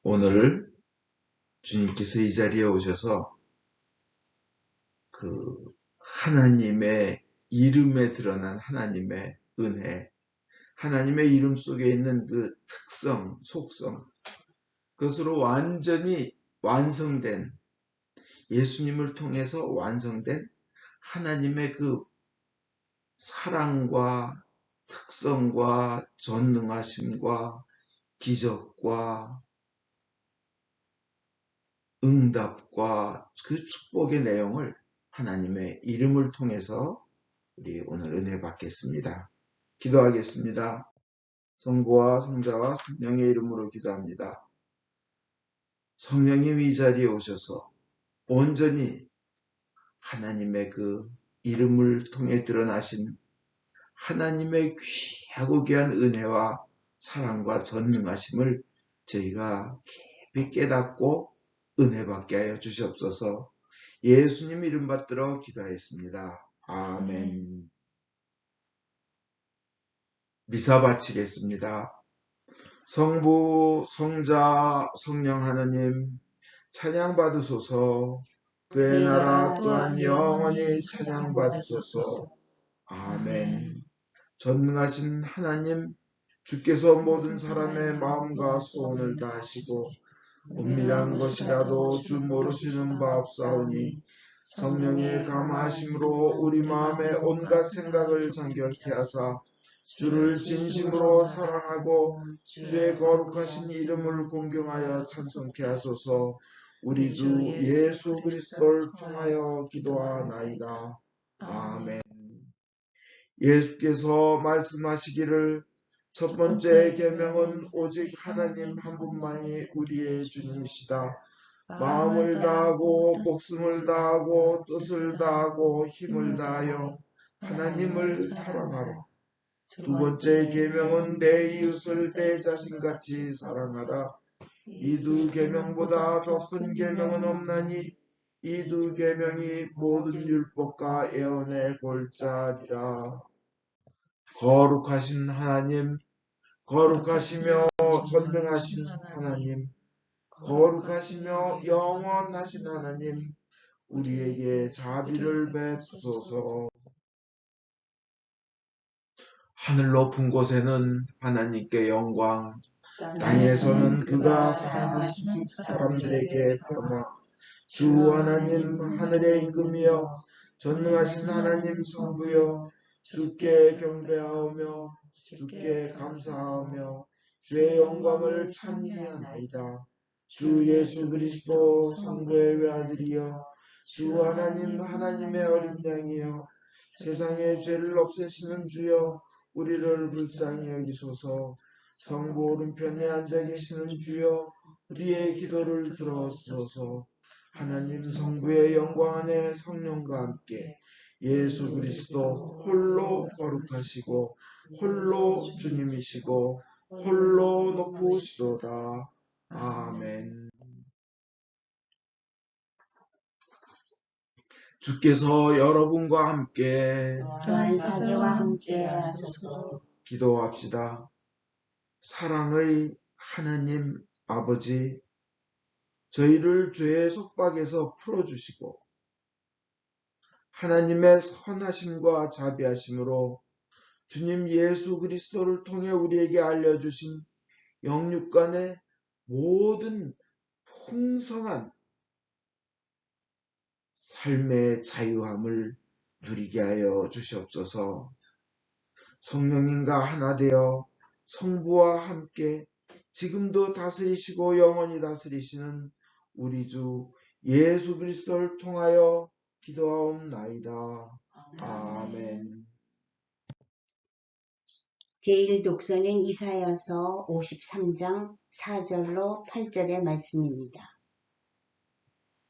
오늘 주님께서 이 자리에 오셔서 하나님의 이름에 드러난 하나님의 은혜, 하나님의 이름 속에 있는 그 특성, 속성, 그것으로 완전히 완성된, 예수님을 통해서 완성된 하나님의 그 사랑과 특성과 전능하심과 기적과 응답과 그 축복의 내용을 하나님의 이름을 통해서 우리 오늘 은혜 받겠습니다. 기도하겠습니다. 성부와 성자와 성령의 이름으로 기도합니다. 성령님 이 자리에 오셔서 온전히 하나님의 그 이름을 통해 드러나신 하나님의 귀하고 귀한 은혜와 사랑과 전능하심을 저희가 깊이 깨닫고 은혜 받게 하여 주시옵소서. 예수님 이름 받들어 기도하였습니다. 아멘. 미사 바치겠습니다. 성부, 성자, 성령 하나님 찬양 받으소서. 그의 나라 또한 영원히 찬양 받으소서. 아멘. 전능하신 하나님, 주께서 모든 사람의 마음과 소원을 다하시고 은밀한 것이라도 주 모르시는 바 없사오니 성령의 감화하심으로 우리 마음의 온갖 생각을 정결케 하사 주를 진심으로 사랑하고 주의 거룩하신 이름을 공경하여 찬송케 하소서. 우리 주 예수 그리스도를 통하여 기도하나이다. 아멘. 예수께서 말씀하시기를 첫 번째 계명은 오직 하나님 한 분만이 우리의 주님이시다. 마음을 다하고 목숨을 다하고 뜻을 다하고 힘을 다하여 하나님을 사랑하라. 두 번째 계명은 내 이웃을 내 자신같이 사랑하라. 이 두 계명보다 더 큰 계명은 없나니 이 두 계명이 모든 율법과 예언의 골자니라. 거룩하신 하나님, 거룩하시며 전능하신 하나님, 거룩하시며 영원하신 하나님, 우리에게 자비를 베푸소서. 하늘 높은 곳에는 하나님께 영광, 땅에서는 그가 사랑하시는 사람들에게 평화. 주 하나님 하늘의 임금이여, 전능하신 하나님 성부여, 주께 경배하오며 주께 감사하오며 주의 영광을 찬미하나이다. 주 예수 그리스도 성부의 외아들이여, 주 하나님 하나님의 어린 양이여, 세상의 죄를 없애시는 주여, 우리를 불쌍히 여기소서. 성부 오른편에 앉아 계시는 주여, 우리의 기도를 들어주소서. 하나님 성부의 영광 안에 성령과 함께 예수 그리스도 홀로 거룩하시고 홀로 주님이시고 홀로 높으시도다. 아멘. 주께서 여러분과 함께 또한 사제와 함께 하소서. 기도합시다. 사랑의 하나님 아버지, 저희를 죄의 속박에서 풀어주시고 하나님의 선하심과 자비하심으로 주님 예수 그리스도를 통해 우리에게 알려주신 영육간의 모든 풍성한 삶의 자유함을 누리게 하여 주시옵소서. 성령님과 하나 되어 성부와 함께 지금도 다스리시고 영원히 다스리시는 우리 주 예수 그리스도를 통하여 기도하옵나이다. 아멘. 제1독서는 이사야서 53장 4절로 8절의 말씀입니다.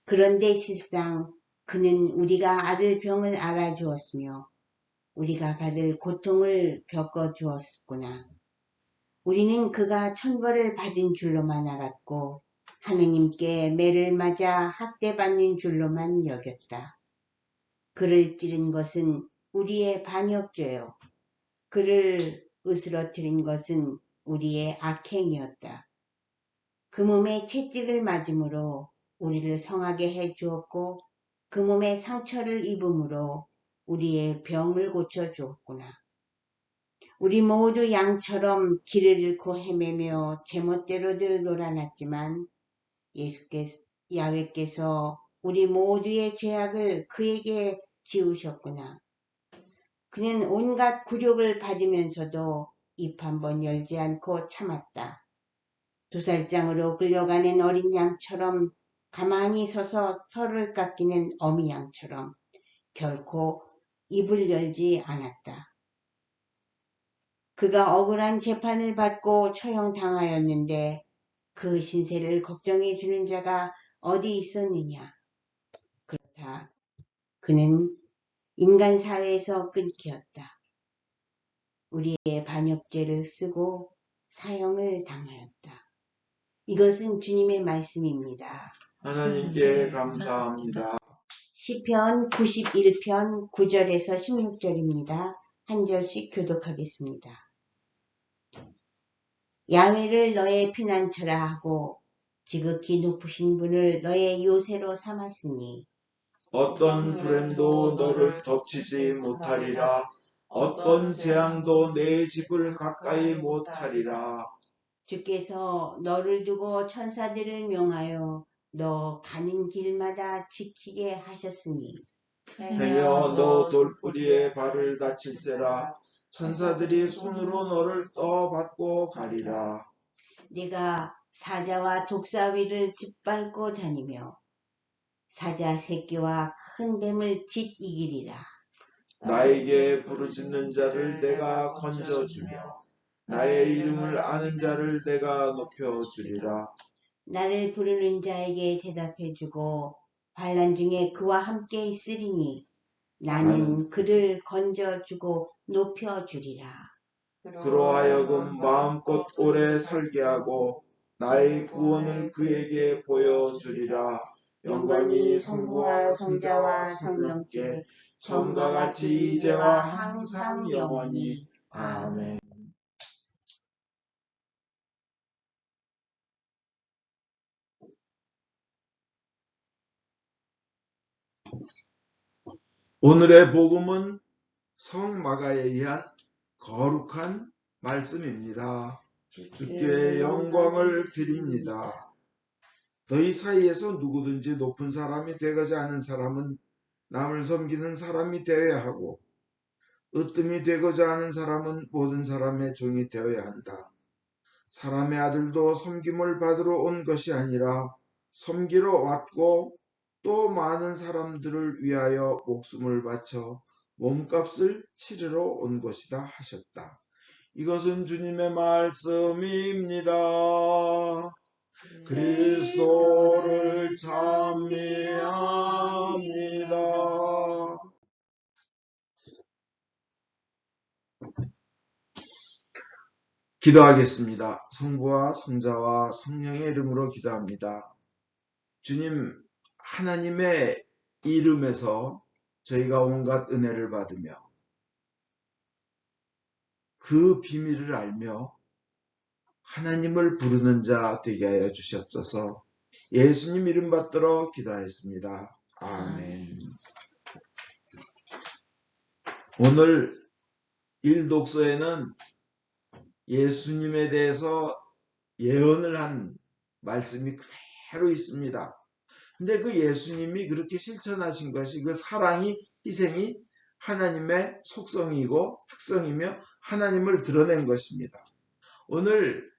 그런데 실상 그는 우리가 앓을 병을 알아주었으며 우리가 받을 고통을 겪어주었구나. 우리는 그가 천벌을 받은 줄로만 알았고 하느님께 매를 맞아 학대받는 줄로만 여겼다. 그를 찌른 것은 우리의 반역죄요. 그를 으스러뜨린 것은 우리의 악행이었다. 그 몸에 채찍을 맞음으로 우리를 성하게 해 주었고 그 몸에 상처를 입음으로 우리의 병을 고쳐 주었구나. 우리 모두 양처럼 길을 잃고 헤매며 제멋대로들 놀아났지만 야훼께서 우리 모두의 죄악을 그에게 지우셨구나. 그는 온갖 굴욕을 받으면서도 입 한 번 열지 않고 참았다. 도살장으로 끌려가는 어린 양처럼 가만히 서서 털을 깎이는 어미 양처럼 결코 입을 열지 않았다. 그가 억울한 재판을 받고 처형당하였는데 그 신세를 걱정해 주는 자가 어디 있었느냐. 그렇다. 그는 인간 사회에서 끊기었다. 우리의 반역죄를 쓰고 사형을 당하였다. 이것은 주님의 말씀입니다. 하나님께 감사합니다. 시편 91편 9절에서 16절입니다. 한 절씩 교독하겠습니다. 야훼를 너의 피난처라 하고 지극히 높으신 분을 너의 요새로 삼았으니 어떤 불행도 너를 덮치지 못하리라. 어떤 재앙도 내 집을 가까이 못하리라. 주께서 너를 두고 천사들을 명하여 너 가는 길마다 지키게 하셨으니 행여 너 돌뿌리에 발을 다칠세라. 천사들이 손으로 너를 떠받고 가리라. 네가 사자와 독사위를 짓밟고 다니며 사자 새끼와 큰 뱀을 짓 이기리라. 나에게 부르짖는 자를 내가 건져주며 나의 이름을 아는 자를 내가 높여주리라. 나를 부르는 자에게 대답해주고 환난 중에 그와 함께 있으리니 나는 그를 건져주고 높여주리라. 그로 하여금 마음껏 오래 살게 하고 나의 구원을 그에게 보여주리라. 영광이 성부와 성자와 성령께 처음과 같이 이제와 항상 영원히. 아멘. 오늘의 복음은 성마가에 의한 거룩한 말씀입니다. 주께 영광을 드립니다. 너희 사이에서 누구든지 높은 사람이 되고자 하는 사람은 남을 섬기는 사람이 되어야 하고 으뜸이 되고자 하는 사람은 모든 사람의 종이 되어야 한다. 사람의 아들도 섬김을 받으러 온 것이 아니라 섬기러 왔고 또 많은 사람들을 위하여 목숨을 바쳐 몸값을 치르러 온 것이다 하셨다. 이것은 주님의 말씀입니다. 그리스도를 찬미합니다. 기도하겠습니다. 성부와 성자와 성령의 이름으로 기도합니다. 주님, 하나님의 이름에서 저희가 온갖 은혜를 받으며 그 비밀을 알며 하나님을 부르는 자 되게 하여 주시옵소서. 예수님 이름 받들어 기도하였습니다. 아멘. 오늘 일독서에는 예수님에 대해서 예언을 한 말씀이 그대로 있습니다. 근데 그 예수님이 그렇게 실천하신 것이 그 사랑이, 희생이 하나님의 속성이고 특성이며 하나님을 드러낸 것입니다. 오늘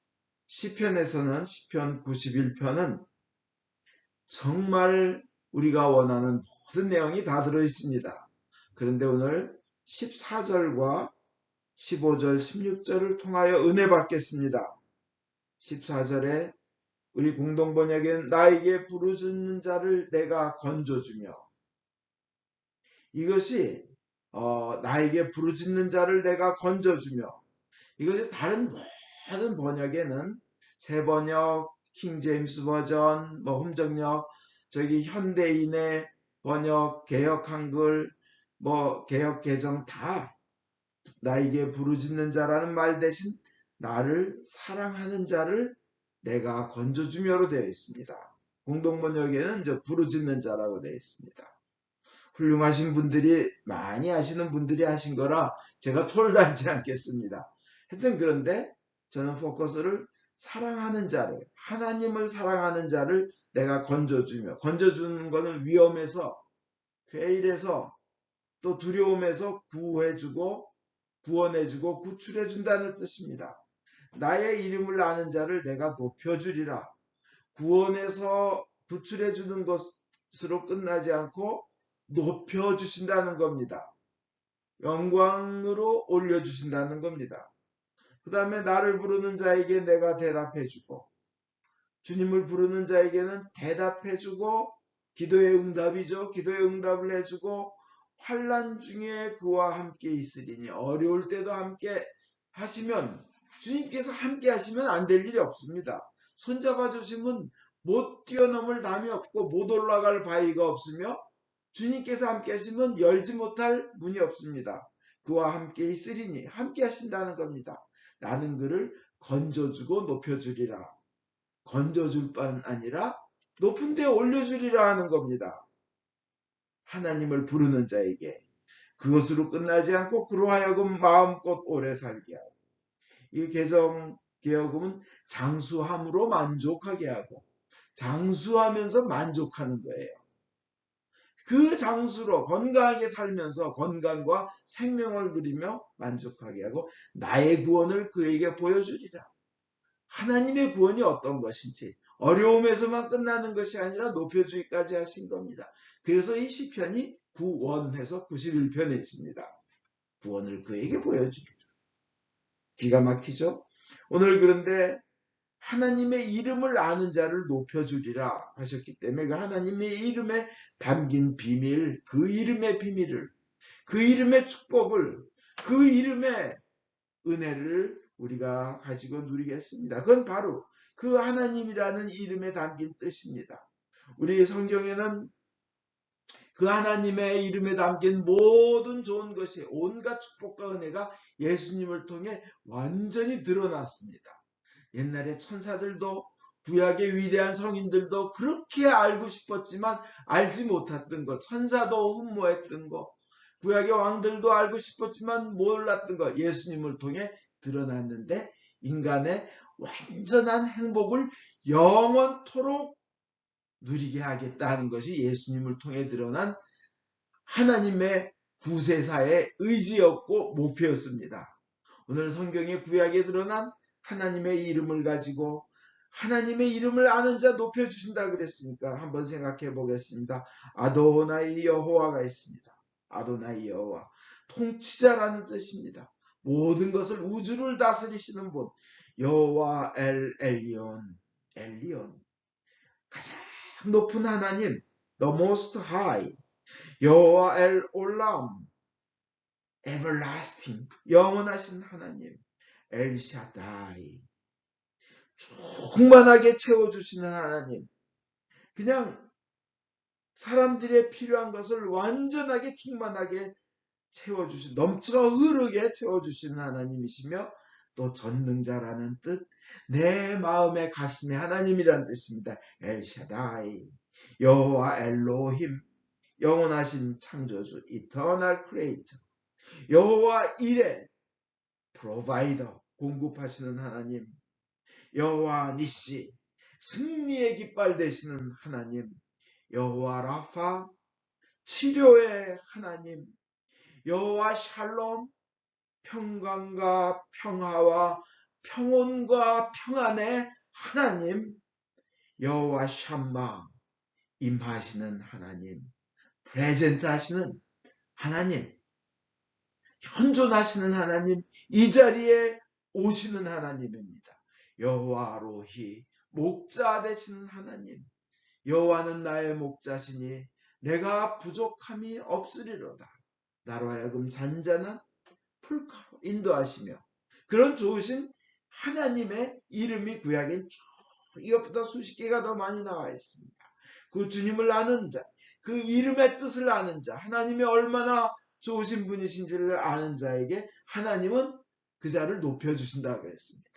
시편에서는 시편 91편은 정말 우리가 원하는 모든 내용이 다 들어있습니다. 그런데 오늘 14절과 15절, 16절을 통하여 은혜 받겠습니다. 14절에 우리 공동번역엔 나에게 부르짖는 자를 내가 건져주며, 이것이 나에게 부르짖는 자를 내가 건져주며, 이것이 다른 모든 번역에는 새 번역, 킹 제임스 버전, 뭐 흠정역, 저기 현대인의 번역, 개역 한글, 뭐 개역 개정 다 나에게 부르짖는 자라는 말 대신 나를 사랑하는 자를 내가 건져주며로 되어 있습니다. 공동번역에는 저 부르짖는 자라고 되어 있습니다. 훌륭하신 분들이 많이 하시는 분들이 하신 거라 제가 토를 달지 않겠습니다. 하여튼 그런데 저는 포커스를 사랑하는 자를, 하나님을 사랑하는 자를 내가 건져주며, 건져주는 것은 위험에서, 괴일에서, 또 두려움에서 구해주고 구원해주고 구출해준다는 뜻입니다. 나의 이름을 아는 자를 내가 높여주리라. 구원해서 구출해주는 것으로 끝나지 않고 높여주신다는 겁니다. 영광으로 올려주신다는 겁니다. 그 다음에 나를 부르는 자에게 내가 대답해주고, 주님을 부르는 자에게는 대답해주고, 기도의 응답이죠. 기도의 응답을 해주고, 환난 중에 그와 함께 있으리니, 어려울 때도 함께 하시면, 주님께서 함께 하시면 안 될 일이 없습니다. 손잡아 주시면 못 뛰어넘을 담이 없고 못 올라갈 바위가 없으며, 주님께서 함께 하시면 열지 못할 문이 없습니다. 그와 함께 있으리니, 함께 하신다는 겁니다. 나는 그를 건져주고 높여주리라. 건져줄 뿐 아니라 높은 데 올려주리라 하는 겁니다. 하나님을 부르는 자에게 그것으로 끝나지 않고 그로 하여금 마음껏 오래 살게 하고, 이 개정개혁음은 장수함으로 만족하게 하고, 장수하면서 만족하는 거예요. 그 장수로 건강하게 살면서 건강과 생명을 누리며 만족하게 하고 나의 구원을 그에게 보여주리라. 하나님의 구원이 어떤 것인지 어려움에서만 끝나는 것이 아니라 높여주기까지 하신 겁니다. 그래서 이 시편이 구원해서 91편에 있습니다. 구원을 그에게 보여주리라. 기가 막히죠? 오늘 그런데 하나님의 이름을 아는 자를 높여주리라 하셨기 때문에 그 하나님의 이름에 담긴 비밀, 그 이름의 비밀을, 그 이름의 축복을, 그 이름의 은혜를 우리가 가지고 누리겠습니다. 그건 바로 그 하나님이라는 이름에 담긴 뜻입니다. 우리 성경에는 그 하나님의 이름에 담긴 모든 좋은 것이, 온갖 축복과 은혜가 예수님을 통해 완전히 드러났습니다. 옛날에 천사들도 구약의 위대한 성인들도 그렇게 알고 싶었지만 알지 못했던 것, 천사도 흠모했던 것, 구약의 왕들도 알고 싶었지만 몰랐던 것, 예수님을 통해 드러났는데 인간의 완전한 행복을 영원토록 누리게 하겠다는 것이 예수님을 통해 드러난 하나님의 구세사의 의지였고 목표였습니다. 오늘 성경의 구약에 드러난 하나님의 이름을 가지고 하나님의 이름을 아는 자 높여주신다 그랬으니까 한번 생각해 보겠습니다. 아도나이 여호와가 있습니다. 아도나이 여호와, 통치자라는 뜻입니다. 모든 것을, 우주를 다스리시는 분, 여호와 엘 엘리온, 엘리온, 가장 높은 하나님, the most high, 여호와 엘 올람, everlasting, 영원하신 하나님, 엘샤다이, 충만하게 채워주시는 하나님, 그냥 사람들의 필요한 것을 완전하게 충만하게 채워주신, 넘쳐 흐르게 채워주시는 하나님이시며 또 전능자라는 뜻, 내 마음의 가슴의 하나님이라는 뜻입니다. 엘샤다이, 여호와 엘로힘, 영원하신 창조주, 이터널 크리에이터, 여호와 이레, 프로바이더, 공급하시는 하나님, 여호와 니시, 승리의 깃발 되시는 하나님, 여호와 라파, 치료의 하나님, 여호와 샬롬, 평강과 평화와 평온과 평안의 하나님, 여호와 샴마, 임하시는 하나님, 프레젠트 하시는 하나님, 현존하시는 하나님, 이 자리에 오시는 하나님입니다. 여호와 로히, 목자 되시는 하나님, 여호와는 나의 목자시니 내가 부족함이 없으리로다. 나로 하여금 잔잔한 풀가로 인도하시며, 그런 좋으신 하나님의 이름이 구약에 쭉 이것보다 수십 개가 더 많이 나와 있습니다. 그 주님을 아는 자, 그 이름의 뜻을 아는 자, 하나님이 얼마나 좋으신 분이신지를 아는 자에게 하나님은 그 자를 높여주신다 그랬습니다.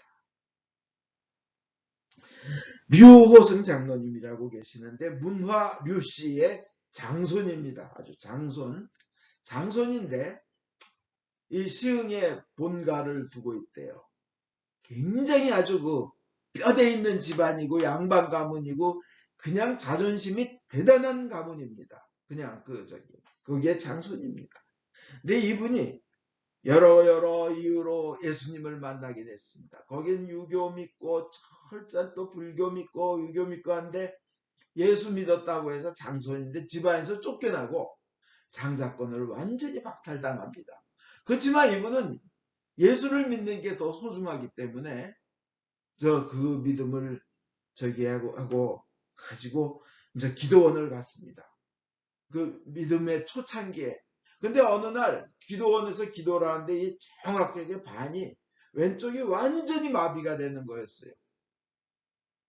류호승 장로님이라고 계시는데 문화류 씨의 장손입니다. 아주 장손인데 이 시흥에 본가를 두고 있대요. 굉장히 아주 그 뼈대 있는 집안이고 양반 가문이고 그냥 자존심이 대단한 가문입니다. 그냥 그게 장손입니다. 근데 이분이 여러 이유로 예수님을 만나게 됐습니다. 거긴 유교 믿고 철저히 또 불교 믿고 유교 믿고 한데 예수 믿었다고 해서 장손인데 집안에서 쫓겨나고 장자권을 완전히 박탈당합니다. 그렇지만 이분은 예수를 믿는 게 더 소중하기 때문에 그 믿음을 하고 가지고 이제 기도원을 갔습니다. 그 믿음의 초창기에. 근데 어느 날 기도원에서 기도를 하는데 이 정확하게 반이 왼쪽이 완전히 마비가 되는 거였어요.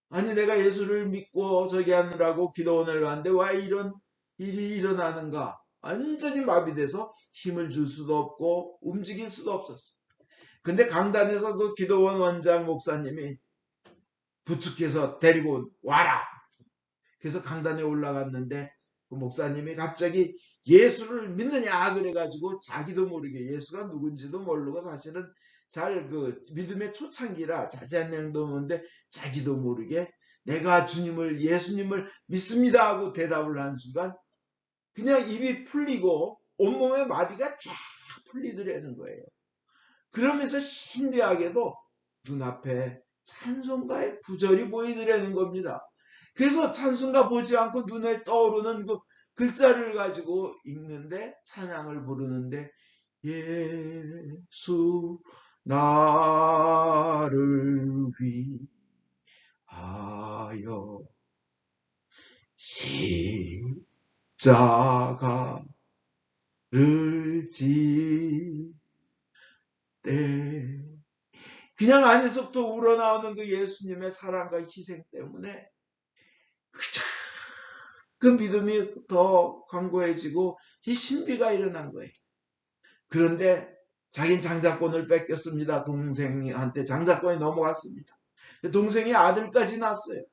아니 내가 예수를 믿고 저기 하느라고 기도원을 갔는데 왜 이런 일이 일어나는가. 완전히 마비돼서 힘을 줄 수도 없고 움직일 수도 없었어요. 근데 강단에서 그 기도원 원장 목사님이 부축해서 데리고 와라. 그래서 강단에 올라갔는데 그 목사님이 갑자기 예수를 믿느냐 그래가지고 자기도 모르게 예수가 누군지도 모르고 사실은 잘 그 믿음의 초창기라 자세한 내용도 없는데 자기도 모르게 내가 예수님을 믿습니다 하고 대답을 하는 순간 그냥 입이 풀리고 온몸의 마비가 쫙 풀리더라는 거예요. 그러면서 신비하게도 눈앞에 찬송가의 구절이 보이더라는 겁니다. 그래서 찬송가 보지 않고 눈에 떠오르는 그 글자를 가지고 읽는데 찬양을 부르는데 예수 나를 위하여 십자가를 지때 그냥 안에서부터 우러나오는 그 예수님의 사랑과 희생 때문에 그 믿음이 더 강고해지고 이 신비가 일어난 거예요. 그런데 자기는 장자권을 뺏겼습니다. 동생한테 장자권이 넘어갔습니다. 동생이 아들까지 낳았어요.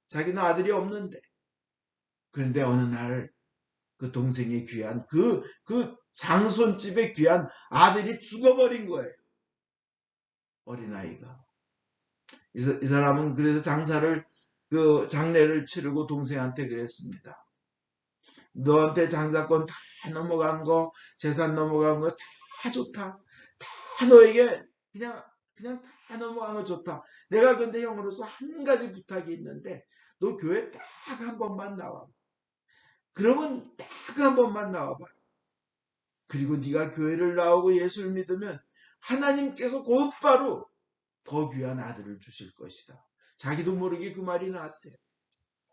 자기는 아들이 없는데. 그런데 어느 날 그 동생의 귀한 그 장손집의 귀한 아들이 죽어버린 거예요. 어린아이가. 이 사람은 그래서 장례를 치르고 동생한테 그랬습니다. 너한테 장자권 다 넘어간 거, 재산 넘어간 거 다 좋다. 다 너에게 그냥 다 넘어간 거 좋다. 내가 근데 형으로서 한 가지 부탁이 있는데 너 교회 딱 한 번만 나와. 그러면 딱 한 번만 나와봐. 그리고 네가 교회를 나오고 예수를 믿으면 하나님께서 곧바로 더 귀한 아들을 주실 것이다. 자기도 모르게 그 말이 나왔대요.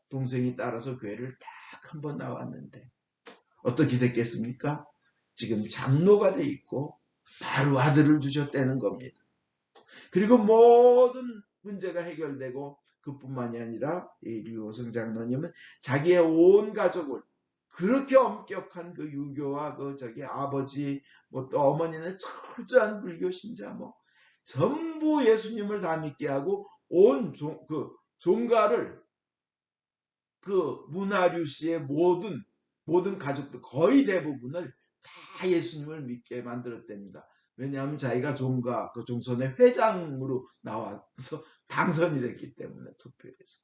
동생이 따라서 교회를 딱 한 번 나왔는데 어떻게 됐겠습니까? 지금 장로가 돼 있고 바로 아들을 주셨다는 겁니다. 그리고 모든 문제가 해결되고 그뿐만이 아니라 이 류호승 장로님은 자기의 온 가족을 그렇게 엄격한 그 유교와 아버지 또 어머니는 철저한 불교 신자 전부 예수님을 다 믿게 하고 온 종가를 그 문화류 씨의 모든 가족들 거의 대부분을 다 예수님을 믿게 만들었답니다. 왜냐하면 자기가 그 종선의 회장으로 나와서 당선이 됐기 때문에 투표에서.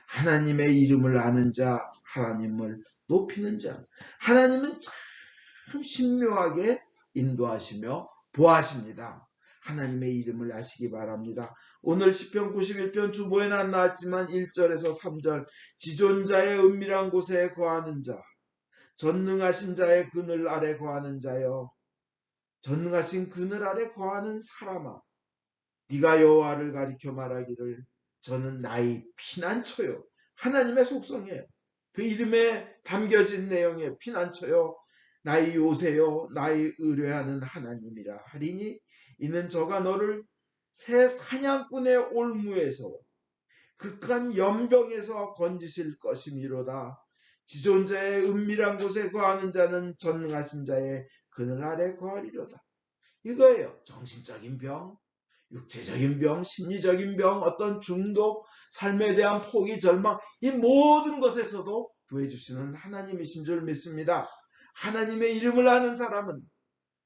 하나님의 이름을 아는 자, 하나님을 높이는 자. 하나님은 참 신묘하게 인도하시며 보하십니다. 하나님의 이름을 아시기 바랍니다. 오늘 시편 91편 주보에는 안 나왔지만 1절에서 3절 지존자의 은밀한 곳에 거하는 자 전능하신 자의 그늘 아래 거하는 자여 전능하신 그늘 아래 거하는 사람아 네가 여호와를 가리켜 말하기를 저는 나의 피난처요. 하나님의 속성이에요. 그 이름에 담겨진 내용에 피난처요. 나의 요새요. 나의 의뢰하는 하나님이라 하리니 이는 저가 너를 새 사냥꾼의 올무에서 극한 연병에서 건지실 것이미로다. 지존자의 은밀한 곳에 거하는 자는 전능하신 자의 그늘 아래 거하리로다. 이거예요. 정신적인 병, 육체적인 병, 심리적인 병, 어떤 중독, 삶에 대한 포기, 절망, 이 모든 것에서도 구해주시는 하나님이신 줄 믿습니다. 하나님의 이름을 아는 사람은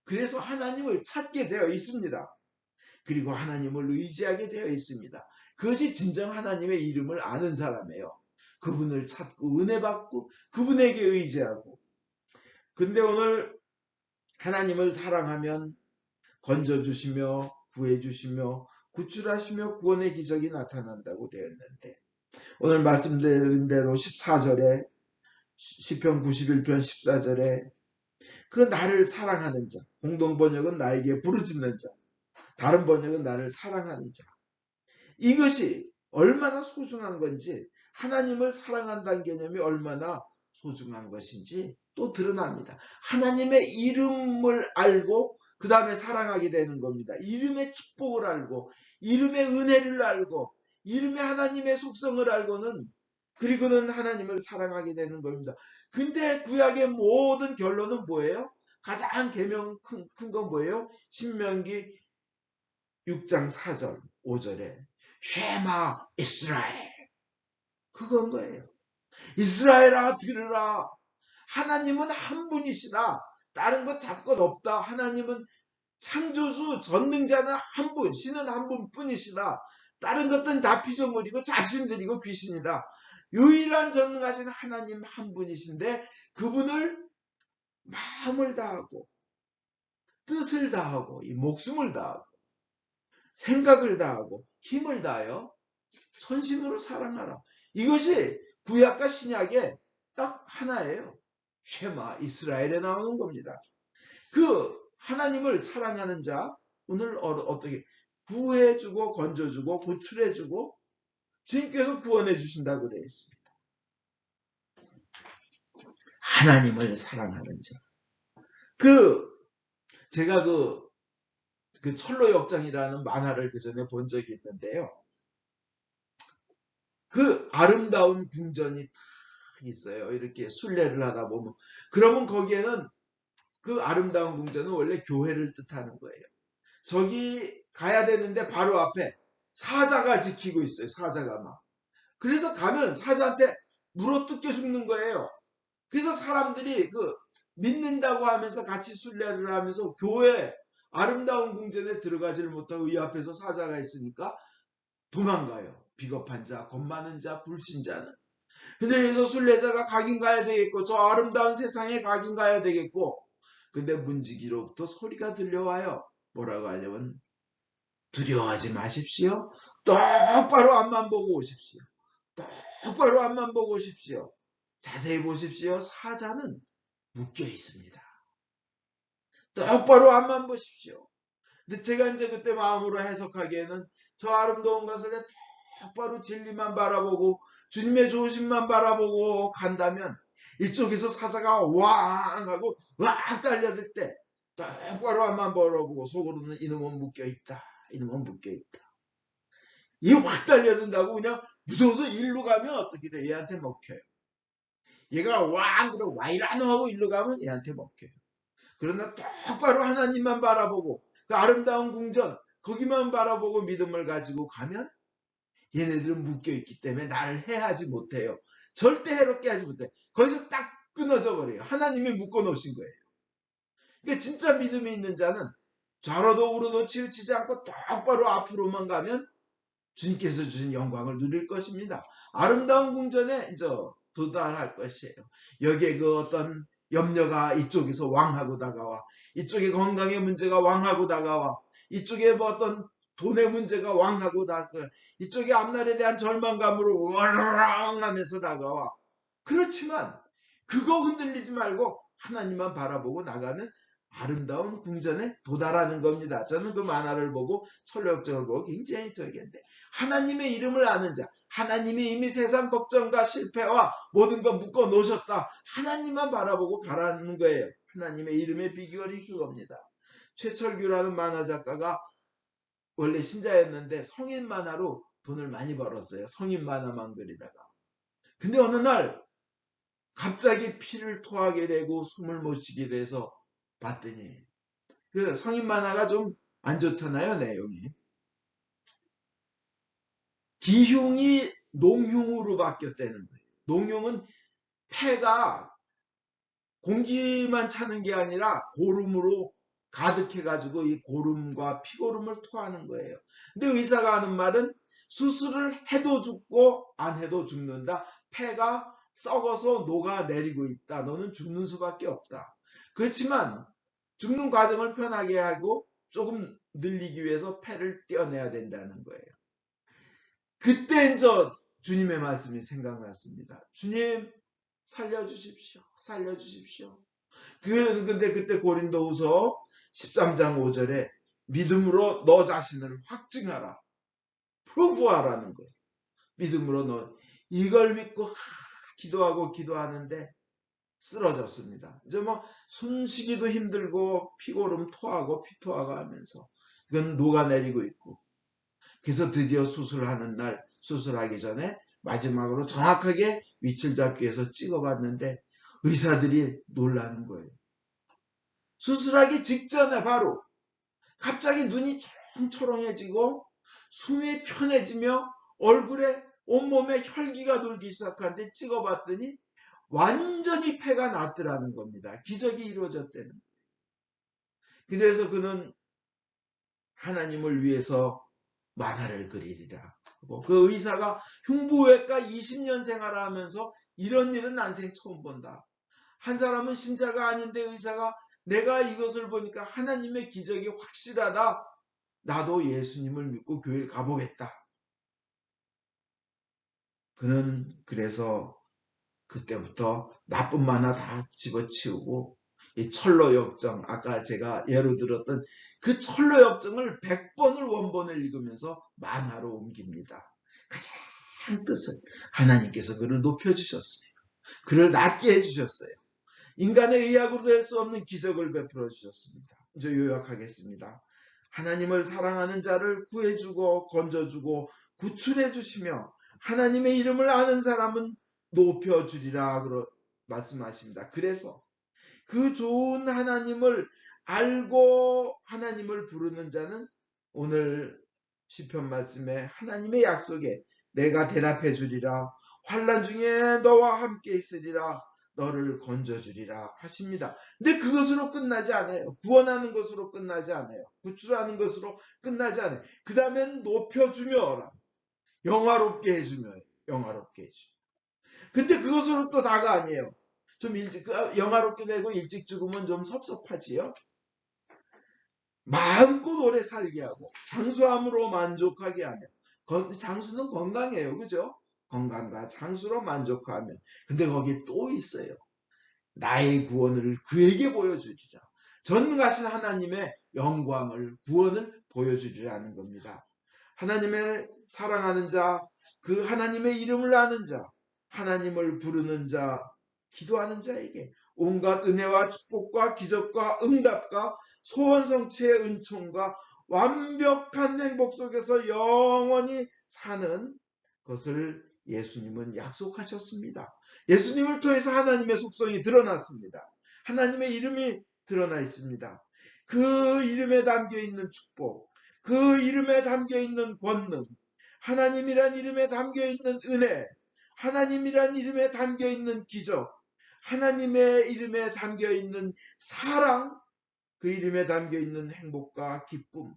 그래서 하나님을 찾게 되어 있습니다. 그리고 하나님을 의지하게 되어 있습니다. 그것이 진정 하나님의 이름을 아는 사람이에요. 그분을 찾고 은혜 받고 그분에게 의지하고. 근데 오늘 하나님을 사랑하면 건져주시며 구해주시며 구출하시며 구원의 기적이 나타난다고 되었는데, 오늘 말씀드린 대로 14절에 시편 91편 14절에 그 나를 사랑하는 자, 공동번역은 나에게 부르짖는 자, 다른 번역은 나를 사랑하는 자, 이것이 얼마나 소중한 건지, 하나님을 사랑한다는 개념이 얼마나 소중한 것인지 또 드러납니다. 하나님의 이름을 알고 그 다음에 사랑하게 되는 겁니다. 이름의 축복을 알고 이름의 은혜를 알고 이름의 하나님의 속성을 알고는, 그리고는 하나님을 사랑하게 되는 겁니다. 근데 구약의 모든 결론은 뭐예요? 가장 계명 큰 건 뭐예요? 신명기 6장 4절 5절에 쉐마 이스라엘, 그건 거예요. 이스라엘아 들으라. 하나님은 한 분이시다. 다른 거 잡것 없다. 하나님은 창조주 전능자는 한 분, 신은 한 분뿐이시다. 다른 것들은 다 피조물이고 잡신들이고 귀신이다. 유일한 전능하신 하나님 한 분이신데 그분을 마음을 다하고 뜻을 다하고 이 목숨을 다하고 생각을 다하고 힘을 다하여 전심으로 사랑하라. 이것이 구약과 신약의 딱 하나예요. 쉐마 이스라엘에 나오는 겁니다. 그 하나님을 사랑하는 자, 오늘 어떻게 구해주고 건져주고 구출해주고 주님께서 구원해 주신다고 되어 있습니다. 하나님을 사랑하는 자. 제가 그 철로역장이라는 만화를 그 전에 본 적이 있는데요. 그 아름다운 궁전이 딱 있어요. 이렇게 순례를 하다 보면. 그러면 거기에는 그 아름다운 궁전은 원래 교회를 뜻하는 거예요. 저기 가야 되는데 바로 앞에 사자가 지키고 있어요. 사자가 막. 그래서 가면 사자한테 물어뜯겨 죽는 거예요. 그래서 사람들이 믿는다고 하면서 같이 순례를 하면서 교회 아름다운 궁전에 들어가지를 못하고 이 앞에서 사자가 있으니까 도망가요. 비겁한 자, 겁 많은 자, 불신자는. 근데 여기서 순례자가 가긴 가야 되겠고 저 아름다운 세상에 가긴 가야 되겠고, 근데 문지기로부터 소리가 들려와요. 뭐라고 하냐면 두려워하지 마십시오. 똑바로 앞만 보고 오십시오. 똑바로 앞만 보고 오십시오. 자세히 보십시오. 사자는 묶여 있습니다. 똑바로 앞만 보십시오. 근데 제가 이제 그때 마음으로 해석하기에는 저 아름다운 것을 똑바로 진리만 바라보고 주님의 좋으심만 바라보고 간다면 이쪽에서 사자가 왕 하고 왕 달려들 때 똑바로 앞만 바라보고 속으로는 이놈은 묶여있다. 이놈은 묶여있다. 이 확 달려든다고 그냥 무서워서 일로 가면 어떻게 돼? 얘한테 먹혀요. 얘가 왕 그러고 와이라노 하고 일로 가면 얘한테 먹혀요. 그러나 똑바로 하나님만 바라보고 그 아름다운 궁전 거기만 바라보고 믿음을 가지고 가면 얘네들은 묶여있기 때문에 나를 해하지 못해요. 절대 해롭게 하지 못해요. 거기서 딱 끊어져 버려요. 하나님이 묶어놓으신 거예요. 그러니까 진짜 믿음이 있는 자는 좌로도 우로도 치우치지 않고 똑바로 앞으로만 가면 주님께서 주신 영광을 누릴 것입니다. 아름다운 궁전에 이제 도달할 것이에요. 여기에 그 어떤 염려가 이쪽에서 왕하고 다가와, 이쪽에 건강의 문제가 왕하고 다가와, 이쪽에 뭐 어떤 돈의 문제가 왕하고 다가와, 이쪽에 앞날에 대한 절망감으로 와랑 하면서 다가와. 그렇지만 그거 흔들리지 말고 하나님만 바라보고 나가는 아름다운 궁전에 도달하는 겁니다. 저는 그 만화를 보고 철로역정을 보고 굉장히 저기인데, 하나님의 이름을 아는 자, 하나님이 이미 세상 걱정과 실패와 모든 걸 묶어 놓으셨다. 하나님만 바라보고 가라는 거예요. 하나님의 이름의 비결이 그겁니다. 최철규라는 만화 작가가 원래 신자였는데 성인 만화로 돈을 많이 벌었어요. 성인 만화만 그리다가. 근데 어느 날 갑자기 피를 토하게 되고 숨을 못 쉬게 돼서 봤더니 그 성인 만화가 좀 안 좋잖아요, 내용이. 기흉이 농흉으로 바뀌었다는 거예요. 농흉은 폐가 공기만 차는 게 아니라 고름으로 가득해가지고 이 고름과 피고름을 토하는 거예요. 근데 의사가 하는 말은 수술을 해도 죽고 안 해도 죽는다. 폐가 썩어서 녹아내리고 있다. 너는 죽는 수밖에 없다. 그렇지만 죽는 과정을 편하게 하고 조금 늘리기 위해서 폐를 떼어내야 된다는 거예요. 그때 저 주님의 말씀이 생각났습니다. 주님 살려주십시오. 살려주십시오. 근데 그때 고린도후서 13장 5절에 믿음으로 너 자신을 확증하라. 프로브하라는 거예요. 믿음으로 너 이걸 믿고 기도하고 기도하는데 쓰러졌습니다. 이제 뭐 숨쉬기도 힘들고 피고름 토하고 피토하고 하면서 이건 녹아내리고 있고 그래서 드디어 수술하는 날 수술하기 전에 마지막으로 정확하게 위치를 잡기 위해서 찍어봤는데 의사들이 놀라는 거예요. 수술하기 직전에 바로 갑자기 눈이 초롱초롱해지고 숨이 편해지며 얼굴에 온몸에 혈기가 돌기 시작하는데 찍어봤더니 완전히 폐가 났더라는 겁니다. 기적이 이루어졌다는 거예요. 그래서 그는 하나님을 위해서 만화를 그리리라. 그 의사가 흉부외과 20년 생활하면서 이런 일은 난생 처음 본다. 한 사람은 신자가 아닌데 의사가 내가 이것을 보니까 하나님의 기적이 확실하다. 나도 예수님을 믿고 교회를 가보겠다. 그는 그래서 그때부터 나쁜 만화 다 집어치우고 이 철로역정, 아까 제가 예로 들었던 그 철로역정을 100번을 원본을 읽으면서 만화로 옮깁니다. 가장 뜻은 하나님께서 그를 높여주셨어요. 그를 낫게 해주셨어요. 인간의 의학으로 될 수 없는 기적을 베풀어 주셨습니다. 이제 요약하겠습니다. 하나님을 사랑하는 자를 구해주고 건져주고 구출해 주시며 하나님의 이름을 아는 사람은 높여주리라 말씀하십니다. 그래서 그 좋은 하나님을 알고 하나님을 부르는 자는 오늘 시편 말씀에 하나님의 약속에 내가 대답해 주리라 환난 중에 너와 함께 있으리라 너를 건져주리라 하십니다. 근데 그것으로 끝나지 않아요. 구원하는 것으로 끝나지 않아요. 구출하는 것으로 끝나지 않아요. 그 다음엔 높여주며 영화롭게 해주며 영화롭게 해주며 근데 그것으로 또 다가 아니에요. 좀 일찍 영화롭게 되고 일찍 죽으면 좀 섭섭하지요. 마음껏 오래 살게 하고 장수함으로 만족하게 하며 장수는 건강해요. 그죠? 건강과 장수로 만족하며 근데 거기 또 있어요. 나의 구원을 그에게 보여주리라. 전능하신 하나님의 영광을 구원을 보여주리라는 겁니다. 하나님의 사랑하는 자, 그 하나님의 이름을 아는 자, 하나님을 부르는 자, 기도하는 자에게 온갖 은혜와 축복과 기적과 응답과 소원 성취의 은총과 완벽한 행복 속에서 영원히 사는 것을 예수님은 약속하셨습니다. 예수님을 통해서 하나님의 속성이 드러났습니다. 하나님의 이름이 드러나 있습니다. 그 이름에 담겨 있는 축복, 그 이름에 담겨 있는 권능, 하나님이란 이름에 담겨 있는 은혜, 하나님이란 이름에 담겨 있는 기적, 하나님의 이름에 담겨 있는 사랑, 그 이름에 담겨 있는 행복과 기쁨.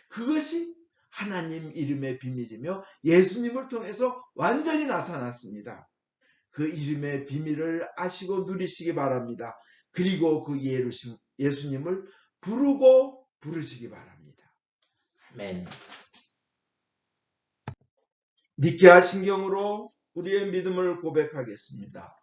그것이 하나님 이름의 비밀이며 예수님을 통해서 완전히 나타났습니다. 그 이름의 비밀을 아시고 누리시기 바랍니다. 그리고 그 예수님을 부르고 부르시기 바랍니다. 아멘. 니케아 신경으로 우리의 믿음을 고백하겠습니다.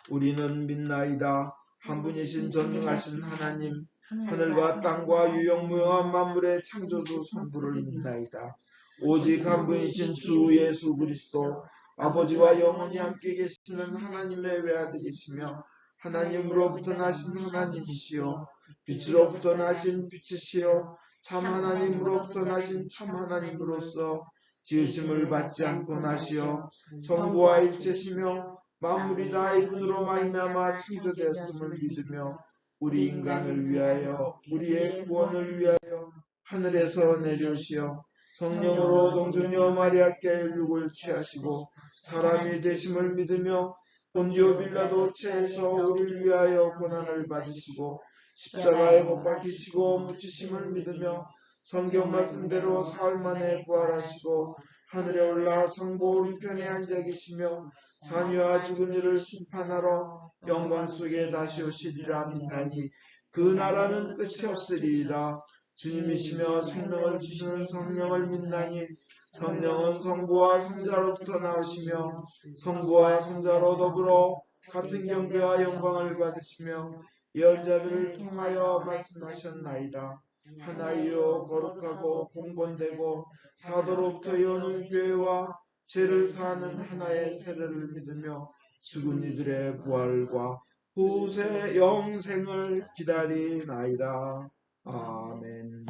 우리는 믿나이다. 한 분이신 전능하신 하나님, 하늘과 땅과 유영무영한 만물의 창조주 성부를 믿나이다. 오직 한 분이신 주 예수 그리스도 아버지와 영원히 함께 계시는 하나님의 외아들이시며 하나님으로부터 나신 하나님이시요 빛으로부터 나신 빛이시요 참 하나님으로부터 나신 참 하나님으로서 지으심을 받지 않고 나시어 성부와 일체시며 만물이 다 이분으로 말미암아 창조되었음을 믿으며 우리 인간을 위하여 우리의 구원을 위하여 하늘에서 내려오시어 성령으로 동정녀 마리아께 율육을 취하시고 사람이 되심을 믿으며 본디오 빌라도 체에서 우리를 위하여 고난을 받으시고 십자가에 못 박히시고 묻히심을 믿으며 성경 말씀대로 사흘 만에 부활하시고 하늘에 올라 성부 오른편에 앉아 계시며 산이와 죽은 이를 심판하러 영광 속에 다시 오시리라 믿나니 그 나라는 끝이 없으리이다. 주님이시며 생명을 주시는 성령을 믿나니 성령은 성부와 성자로부터 나오시며 성부와 성자로 더불어 같은 경배와 영광을 받으시며 예언자들을 통하여 말씀하셨나이다. 하나이요 거룩하고 공건되고 사도로부터 여는 교회와 죄를 사하는 하나의 세례를 믿으며 죽은 이들의 부활과 후세 영생을 기다리나이다. 아멘.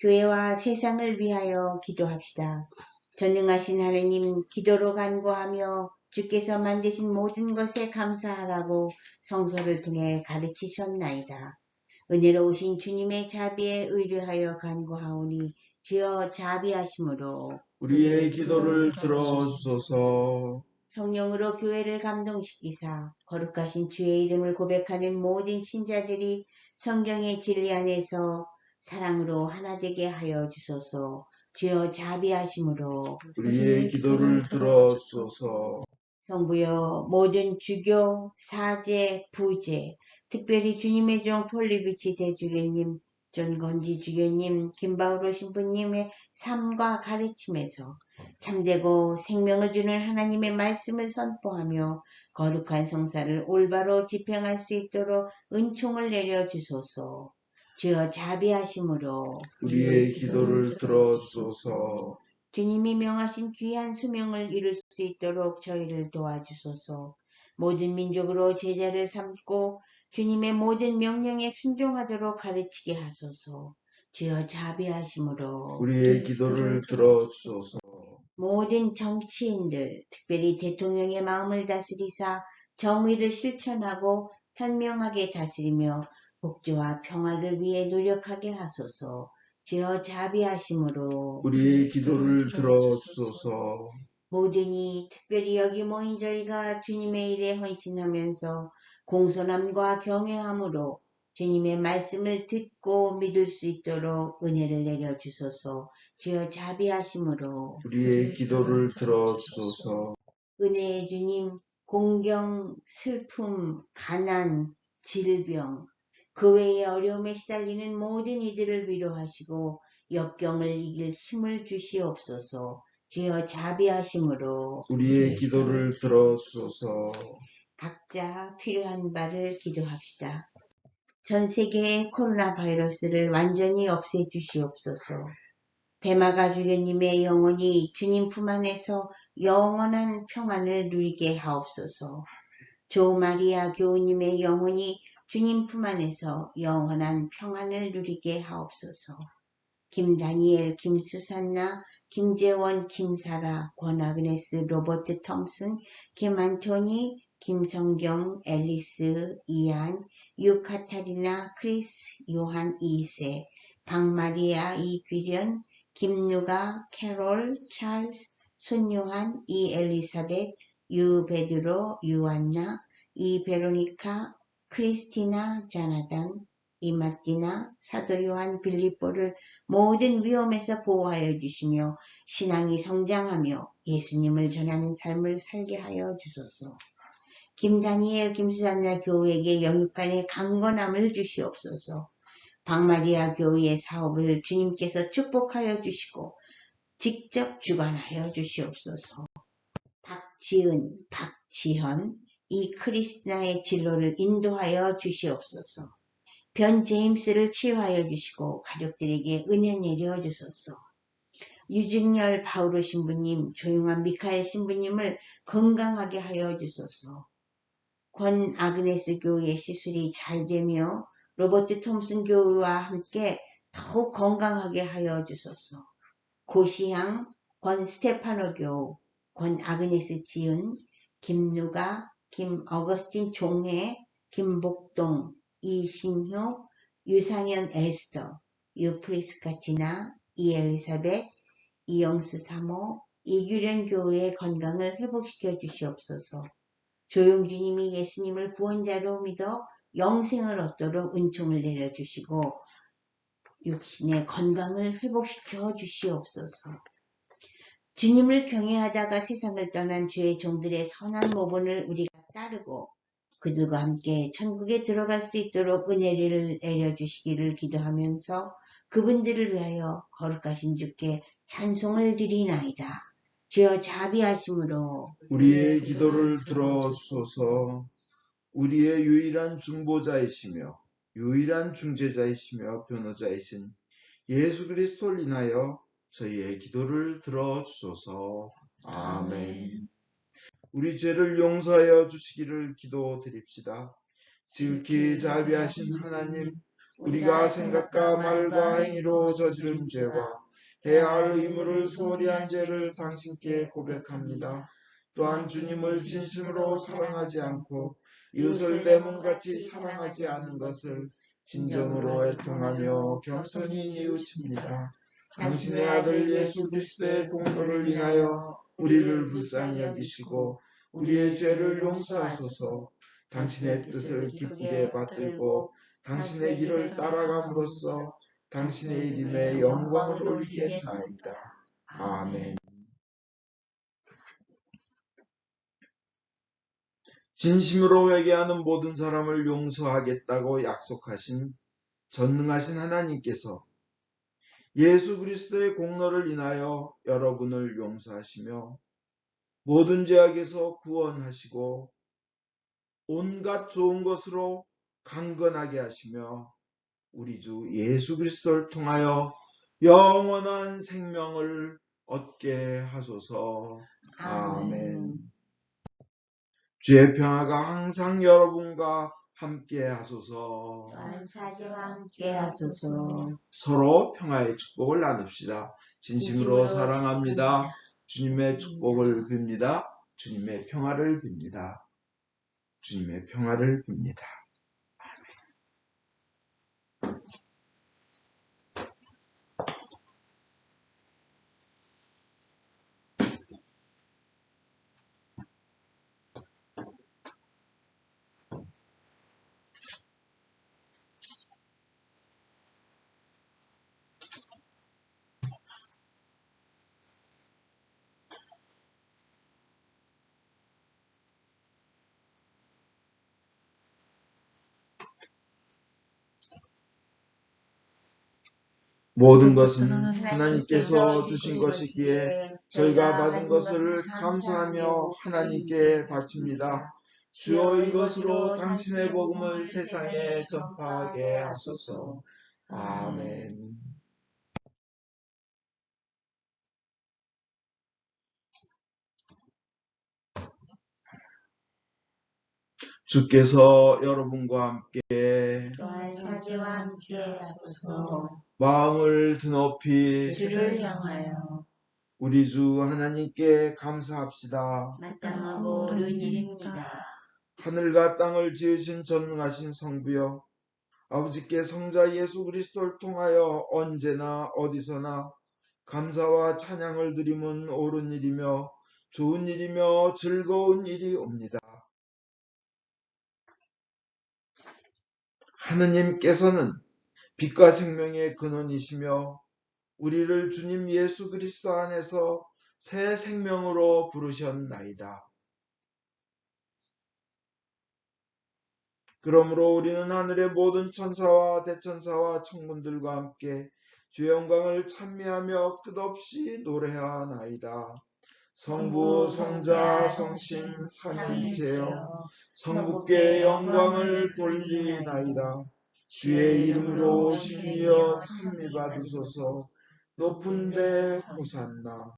교회와 세상을 위하여 기도합시다. 전능하신 하느님, 기도로 간구하며 주께서 만드신 모든 것에 감사하라고 성서를 통해 가르치셨나이다. 은혜로우신 주님의 자비에 의뢰하여 간구하오니 주여 자비하심으로 우리의 기도를 들어주소서. 성령으로 교회를 감동시키사 거룩하신 주의 이름을 고백하는 모든 신자들이 성경의 진리 안에서 사랑으로 하나 되게 하여 주소서. 주여 자비하심으로 우리의 기도를 들어주소서. 성부여 모든 주교, 사제, 부제, 특별히 주님의 종 폴리비치 대주교님, 존건지 주교님, 김바우로 신부님의 삶과 가르침에서 참되고 생명을 주는 하나님의 말씀을 선포하며 거룩한 성사를 올바로 집행할 수 있도록 은총을 내려주소서. 주여 자비하심으로 우리의 기도를 들어주소서. 주님이 명하신 귀한 수명을 이룰 수 있도록 저희를 도와주소서. 모든 민족으로 제자를 삼고 주님의 모든 명령에 순종하도록 가르치게 하소서. 주여 자비하심으로 우리의 기도를 들어주소서. 모든 정치인들, 특별히 대통령의 마음을 다스리사 정의를 실천하고 현명하게 다스리며 복지와 평화를 위해 노력하게 하소서. 주여 자비하심으로 우리의 기도를 들어주소서. 모든이 특별히 여기 모인 저희가 주님의 일에 헌신하면서 공손함과 경외함으로 주님의 말씀을 듣고 믿을 수 있도록 은혜를 내려주소서. 주여 자비하심으로 우리의 기도를 들어주소서. 은혜의 주님, 공경, 슬픔, 가난, 질병, 그 외의 어려움에 시달리는 모든 이들을 위로하시고 역경을 이길 힘을 주시옵소서. 주여 자비하심으로 우리의 기도를 들어주소서. 각자 필요한 바를 기도합시다. 전 세계의 코로나 바이러스를 완전히 없애주시옵소서. 배마가 주교님의 영혼이 주님 품 안에서 영원한 평안을 누리게 하옵소서. 조마리아 교우님의 영혼이 주님 품 안에서 영원한 평안을 누리게 하옵소서. 김다니엘, 김수산나, 김재원, 김사라, 권아그네스, 로버트 톰슨, 김안토니, 김성경, 앨리스, 이안, 유카타리나, 크리스, 요한 2세, 박마리아, 이귀련, 김누가, 캐롤, 찰스, 손요한, 이엘리사벳, 유베드로, 유안나, 이베로니카, 크리스티나, 자나단, 이마띠나, 사도 요한 빌립보를 모든 위험에서 보호하여 주시며 신앙이 성장하며 예수님을 전하는 삶을 살게 하여 주소서. 김다니엘, 김수잔나 교우에게 영육간의 강건함을 주시옵소서. 박마리아 교우의 사업을 주님께서 축복하여 주시고 직접 주관하여 주시옵소서. 박지은, 박지현, 이 크리스나의 진로를 인도하여 주시옵소서. 변 제임스를 치유하여 주시고 가족들에게 은혜 내려 주소서. 유증열 바우로 신부님, 조용한 미카엘 신부님을 건강하게 하여 주소서. 권 아그네스 교우의 시술이 잘 되며 로버트 톰슨 교우와 함께 더욱 건강하게 하여 주소서. 고시양, 권 스테파노 교, 권 아그네스 지은, 김누가, 김어거스틴 종회, 김복동, 이신효, 유상현 에스더, 유프리스카 지나, 이엘리사벳, 이영수 사모, 이규련 교우의 건강을 회복시켜 주시옵소서. 조용주님이 예수님을 구원자로 믿어 영생을 얻도록 은총을 내려주시고 육신의 건강을 회복시켜 주시옵소서. 주님을 경외하다가 세상을 떠난 주의 종들의 선한 모본을 우리가 따르고 그들과 함께 천국에 들어갈 수 있도록 은혜를 내려주시기를 기도하면서 그분들을 위하여 거룩하신 주께 찬송을 드리나이다. 주여 자비하심으로 우리의 기도를 들어주소서. 우리의 유일한 중보자이시며 유일한 중재자이시며 변호자이신 예수 그리스도를 인하여 저희의 기도를 들어주소서. 아멘. 우리 죄를 용서하여 주시기를 기도드립시다. 지극히 자비하신 하나님, 우리가 생각과 말과 행위로 저지른 죄와 해야 할 의무를 소홀히 한 죄를 당신께 고백합니다. 또한 주님을 진심으로 사랑하지 않고 이웃을 내 몸같이 사랑하지 않은 것을 진정으로 애통하며 겸손히 뉘우칩니다. 당신의 아들 예수 그리스도의 공로를 인하여 우리를 불쌍히 여기시고 우리의 죄를 용서하소서. 당신의 뜻을 기쁘게 받들고 당신의 길을 따라감으로써 당신의 이름에 영광을 올리게 하나이다. 아멘. 진심으로 회개하는 모든 사람을 용서하겠다고 약속하신 전능하신 하나님께서 예수 그리스도의 공로를 인하여 여러분을 용서하시며 모든 죄악에서 구원하시고 온갖 좋은 것으로 강건하게 하시며 우리 주 예수 그리스도를 통하여 영원한 생명을 얻게 하소서. 아멘. 주의 평화가 항상 여러분과 함께 하소서. 또한 사제와 함께 하소서. 서로 평화의 축복을 나눕시다. 진심으로 사랑합니다. 주님의 축복을 빕니다. 주님의 평화를 빕니다. 주님의 평화를 빕니다. 모든 것은 하나님께서 주신 것이기에 저희가 받은 것을 감사하며 하나님께 바칩니다. 주여 이것으로 당신의 복음을 세상에 전파하게 하소서. 아멘. 주께서 여러분과 함께 또한 사제와 함께 하소서. 마음을 드높이 주를 향하여 우리 주 하나님께 감사합시다. 마땅하고 옳은 일입니다. 하늘과 땅을 지으신 전능하신 성부여, 아버지께 성자 예수 그리스도를 통하여 언제나 어디서나 감사와 찬양을 드림은 옳은 일이며 좋은 일이며 즐거운 일이옵니다. 하느님께서는 빛과 생명의 근원이시며 우리를 주님 예수 그리스도 안에서 새 생명으로 부르셨나이다. 그러므로 우리는 하늘의 모든 천사와 대천사와 천군들과 함께 주의 영광을 찬미하며 끝없이 노래하나이다. 성부, 성자, 성신, 삼위일체여 성부께 영광을 돌리나이다. 주의 이름으로 오시며 찬미 받으소서. 높은 데 호산나.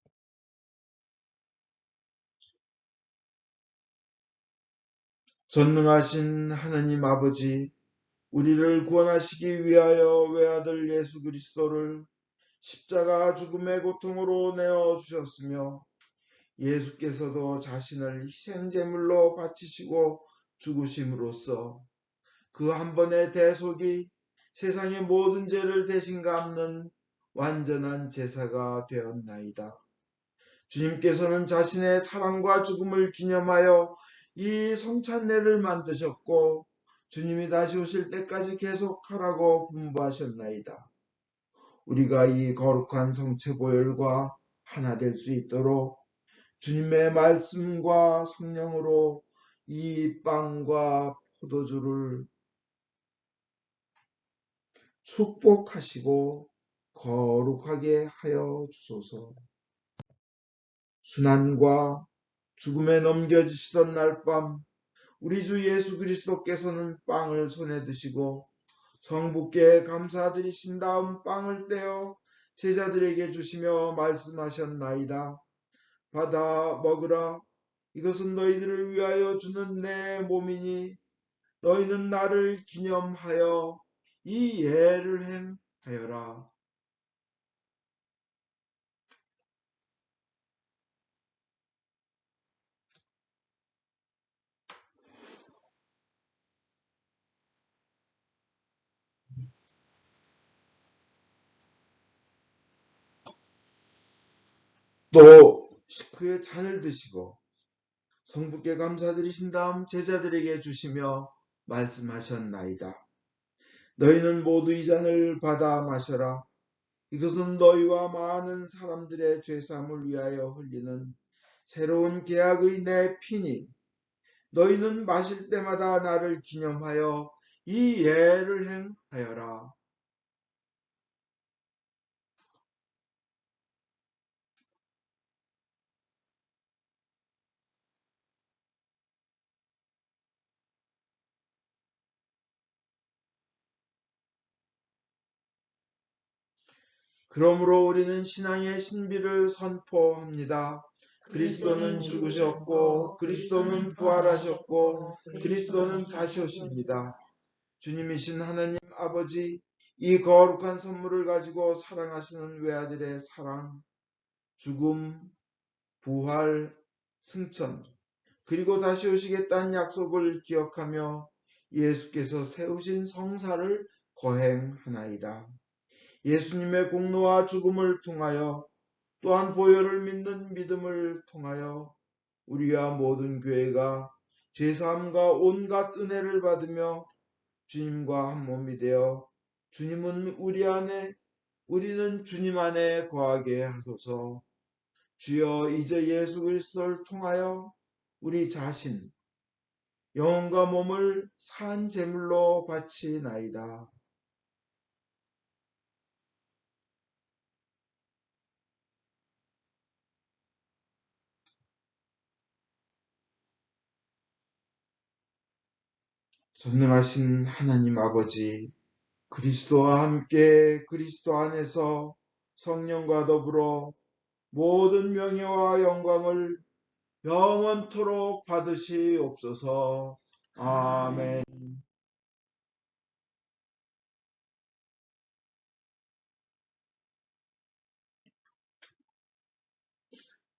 전능하신 하나님 아버지, 우리를 구원하시기 위하여 외아들 예수 그리스도를 십자가 죽음의 고통으로 내어주셨으며 예수께서도 자신을 희생제물로 바치시고 죽으심으로써 그 한 번의 대속이 세상의 모든 죄를 대신 갚는 완전한 제사가 되었나이다. 주님께서는 자신의 사랑과 죽음을 기념하여 이 성찬례를 만드셨고 주님이 다시 오실 때까지 계속하라고 분부하셨나이다. 우리가 이 거룩한 성체보혈과 하나 될 수 있도록 주님의 말씀과 성령으로 이 빵과 포도주를 축복하시고 거룩하게 하여 주소서. 순환과 죽음에 넘겨지시던 날 밤 우리 주 예수 그리스도께서는 빵을 손에 드시고 성부께 감사드리신 다음 빵을 떼어 제자들에게 주시며 말씀하셨나이다. 받아 먹으라. 이것은 너희들을 위하여 주는 내 몸이니 너희는 나를 기념하여 이 예를 행하여라. 또 식후에 잔을 드시고 성부께 감사드리신 다음 제자들에게 주시며 말씀하셨나이다. 너희는 모두 이 잔을 받아 마셔라. 이것은 너희와 많은 사람들의 죄사함을 위하여 흘리는 새로운 계약의 내 피니 너희는 마실 때마다 나를 기념하여 이 예를 행하여라. 그러므로 우리는 신앙의 신비를 선포합니다. 그리스도는 죽으셨고 그리스도는 부활하셨고 그리스도는 다시 오십니다. 주님이신 하나님 아버지, 이 거룩한 선물을 가지고 사랑하시는 외아들의 사랑, 죽음, 부활, 승천, 그리고 다시 오시겠다는 약속을 기억하며 예수께서 세우신 성사를 거행하나이다. 예수님의 공로와 죽음을 통하여 또한 보혈을 믿는 믿음을 통하여 우리와 모든 교회가 죄사함과 온갖 은혜를 받으며 주님과 한 몸이 되어 주님은 우리 안에 우리는 주님 안에 거하게 하소서. 주여 이제 예수 그리스도를 통하여 우리 자신 영혼과 몸을 산 제물로 바치나이다. 전능하신 하나님 아버지, 그리스도와 함께 그리스도 안에서 성령과 더불어 모든 명예와 영광을 영원토록 받으시옵소서. 아멘.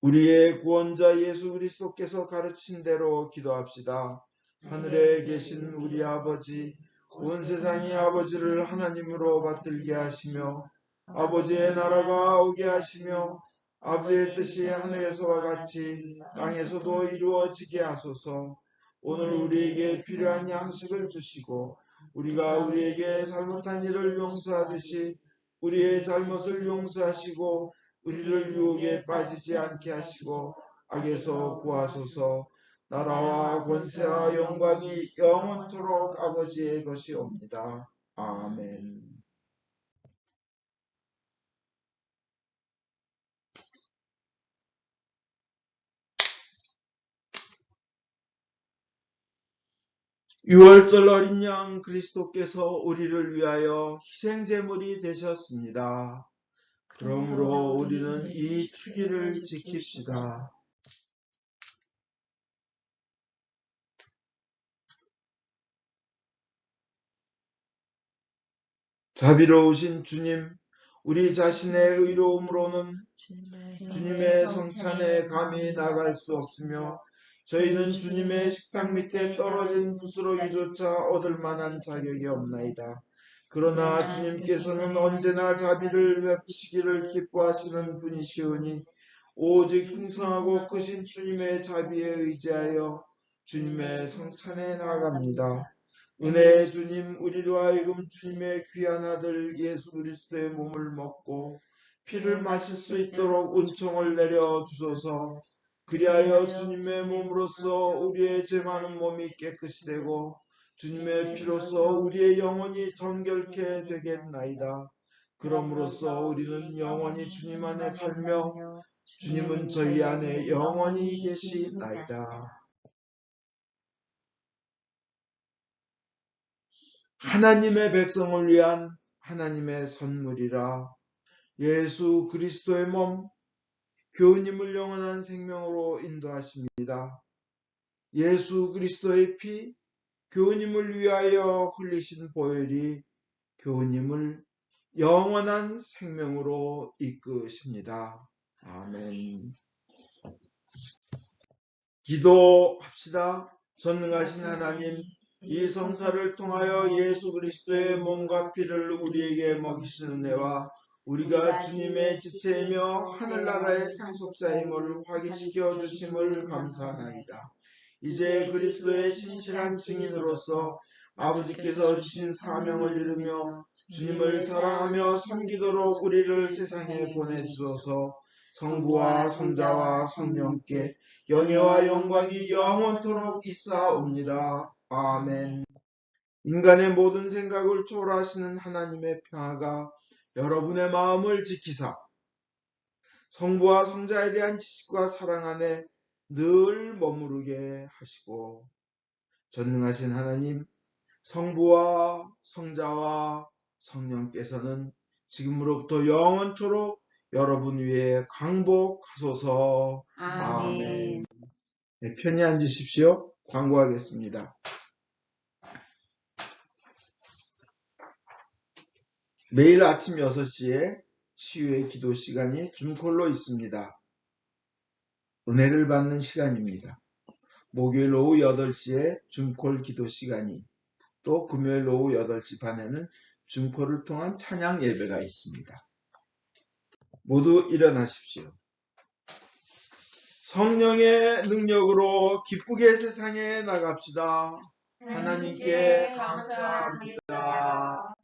우리의 구원자 예수 그리스도께서 가르친 대로 기도합시다. 하늘에 계신 우리 아버지, 온 세상이 아버지를 하나님으로 받들게 하시며 아버지의 나라가 오게 하시며 아버지의 뜻이 하늘에서와 같이 땅에서도 이루어지게 하소서. 오늘 우리에게 필요한 양식을 주시고 우리가 우리에게 잘못한 일을 용서하듯이 우리의 잘못을 용서하시고 우리를 유혹에 빠지지 않게 하시고 악에서 구하소서. 나라와 권세와 영광이 영원토록 아버지의 것이옵니다. 아멘. 유월절 어린 양 그리스도께서 우리를 위하여 희생제물이 되셨습니다. 그러므로 우리는 이 축일을 지킵시다. 자비로우신 주님, 우리 자신의 의로움으로는 주님의 성찬에 감히 나갈 수 없으며 저희는 주님의 식탁 밑에 떨어진 부스러기조차 얻을 만한 자격이 없나이다. 그러나 주님께서는 언제나 자비를 베푸시기를 기뻐하시는 분이시오니 오직 풍성하고 크신 주님의 자비에 의지하여 주님의 성찬에 나아갑니다. 은혜의 주님, 우리로 하여금 주님의 귀한 아들 예수 그리스도의 몸을 먹고 피를 마실 수 있도록 은총을 내려 주소서. 그리하여 주님의 몸으로써 우리의 죄 많은 몸이 깨끗이 되고 주님의 피로써 우리의 영혼이 정결케 되겠나이다. 그럼으로써 우리는 영원히 주님 안에 살며 주님은 저희 안에 영원히 계시나이다. 하나님의 백성을 위한 하나님의 선물이라. 예수 그리스도의 몸, 교우님을 영원한 생명으로 인도하십니다. 예수 그리스도의 피, 교우님을 위하여 흘리신 보혈이 교우님을 영원한 생명으로 이끄십니다. 아멘. 기도합시다. 전능하신 하나님, 이 성사를 통하여 예수 그리스도의 몸과 피를 우리에게 먹이시는 은혜와 우리가 주님의 지체이며 하늘나라의 상속자임을 확인시켜 주심을 감사하나이다. 이제 그리스도의 신실한 증인으로서 아버지께서 주신 사명을 이루며 주님을 사랑하며 섬기도록 우리를 세상에 보내주소서. 성부와 성자와 성령께 영예와 영광이 영원토록 있사옵니다. 아멘. 인간의 모든 생각을 초월하시는 하나님의 평화가 여러분의 마음을 지키사 성부와 성자에 대한 지식과 사랑 안에 늘 머무르게 하시고 전능하신 하나님, 성부와 성자와 성령께서는 지금으로부터 영원토록 여러분 위에 강복하소서. 아멘. 네, 편히 앉으십시오. 광고하겠습니다. 매일 아침 6시에 치유의 기도 시간이 줌콜로 있습니다. 은혜를 받는 시간입니다. 목요일 오후 8시에 줌콜 기도 시간이, 또 금요일 오후 8시 반에는 줌콜을 통한 찬양 예배가 있습니다. 모두 일어나십시오. 성령의 능력으로 기쁘게 세상에 나갑시다. 하나님께 감사합니다.